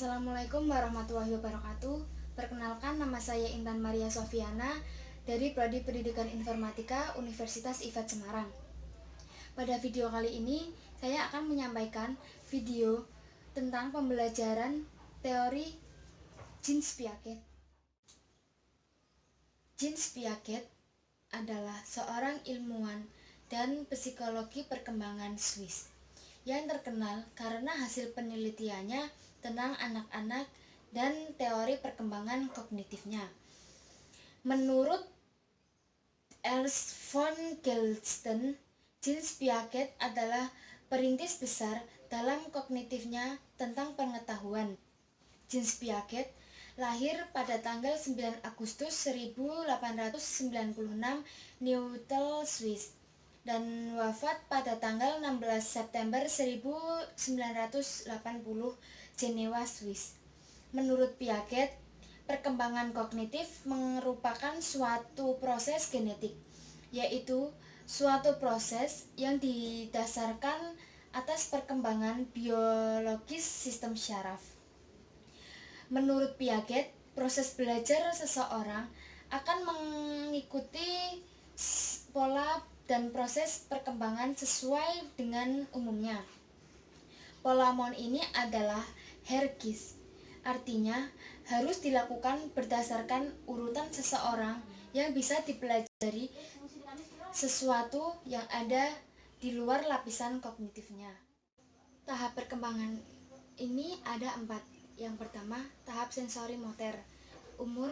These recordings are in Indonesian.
Assalamualaikum warahmatullahi wabarakatuh. Perkenalkan, nama saya Intan Maria Sofiana dari Prodi Pendidikan Informatika Universitas IFAT Semarang. Pada video kali ini, saya akan menyampaikan video tentang pembelajaran teori Jean Piaget. Jean Piaget adalah seorang ilmuwan dan psikologi perkembangan Swiss yang terkenal karena hasil penelitiannya tentang anak-anak dan teori perkembangan kognitifnya. Menurut Ernst von Gelston, Jean Piaget adalah perintis besar dalam kognitifnya tentang pengetahuan. Jean Piaget lahir pada tanggal 9 Agustus 1896 Neuchâtel, Swiss, dan wafat pada tanggal 16 September 1980 Jenewa, Swiss. Menurut Piaget, perkembangan kognitif merupakan suatu proses genetik, yaitu suatu proses yang didasarkan atas perkembangan biologis sistem syaraf. Menurut Piaget, proses belajar seseorang akan mengikuti pola dan proses perkembangan sesuai dengan umumnya. Pola MON ini adalah hierarkis, artinya harus dilakukan berdasarkan urutan seseorang yang bisa dipelajari sesuatu yang ada di luar lapisan kognitifnya. Tahap perkembangan ini ada 4. Yang pertama, tahap sensori motor, umur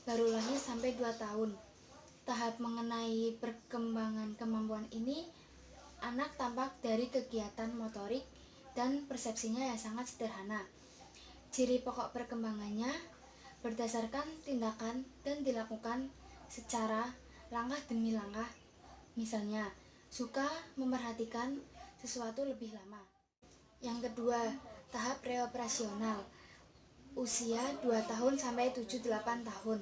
baru lahir sampai 2 tahun. Tahap mengenai perkembangan kemampuan ini, anak tampak dari kegiatan motorik dan persepsinya yang sangat sederhana. Ciri pokok perkembangannya berdasarkan tindakan dan dilakukan secara langkah demi langkah. Misalnya, suka memperhatikan sesuatu lebih lama. Yang kedua, tahap preoperasional, usia 2 tahun sampai 7-8 tahun.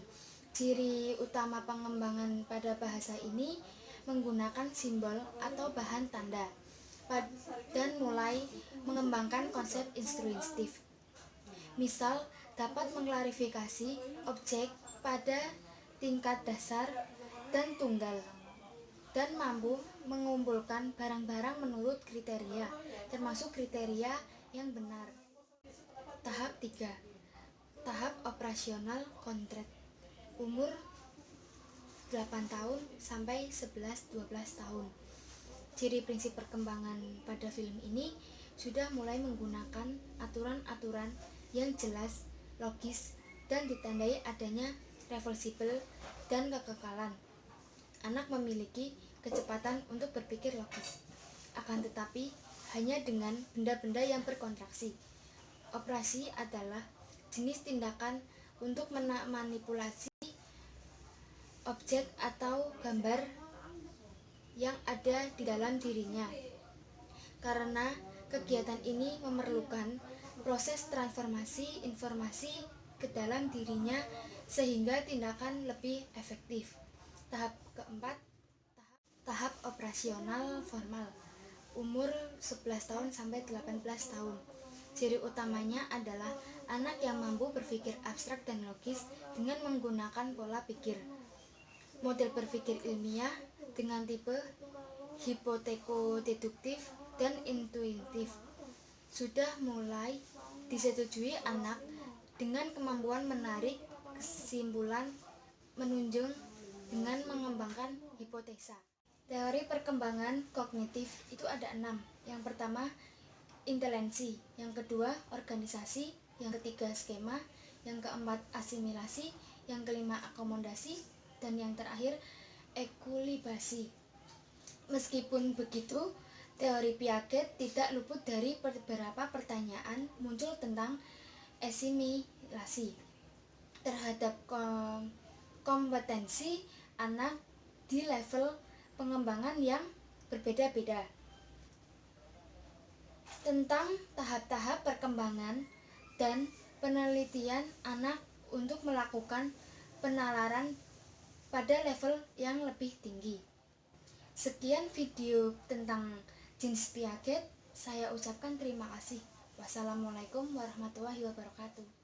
Ciri utama pengembangan pada bahasa ini menggunakan simbol atau bahan tanda dan mulai mengembangkan konsep instruistif. Misal, dapat mengklarifikasi objek pada tingkat dasar dan tunggal, dan mampu mengumpulkan barang-barang menurut kriteria, termasuk kriteria yang benar. Tahap 3. Tahap operasional konkret, umur 8 tahun sampai 11-12 tahun. Ciri prinsip perkembangan pada film ini sudah mulai menggunakan aturan-aturan yang jelas, logis, dan ditandai adanya reversible dan kekekalan. Anak memiliki kecepatan untuk berpikir logis, akan tetapi hanya dengan benda-benda yang berkontraksi. Operasi adalah jenis tindakan untuk memanipulasi objek atau gambar yang ada di dalam dirinya. Karena kegiatan ini memerlukan proses transformasi informasi ke dalam dirinya sehingga tindakan lebih efektif. Tahap keempat, tahap operasional formal, umur 11 tahun sampai 18 tahun. Ciri utamanya adalah anak yang mampu berpikir abstrak dan logis dengan menggunakan pola pikir. Model berpikir ilmiah dengan tipe hipoteko-deduktif dan intuitif sudah mulai disetujui anak dengan kemampuan menarik kesimpulan menunjang dengan mengembangkan hipotesa. Teori perkembangan kognitif itu ada 6. Yang pertama, intelensi. Yang kedua, organisasi. Yang ketiga, skema. Yang keempat, asimilasi. Yang kelima, akomodasi. Dan yang terakhir, ekulibasi. Meskipun begitu, teori Piaget tidak luput dari beberapa pertanyaan muncul tentang asimilasi terhadap kompetensi anak di level pengembangan yang berbeda-beda. Tentang tahap-tahap perkembangan dan penelitian anak untuk melakukan penalaran pada level yang lebih tinggi. Sekian video tentang Jean Piaget. Saya ucapkan terima kasih. Wassalamualaikum warahmatullahi wabarakatuh.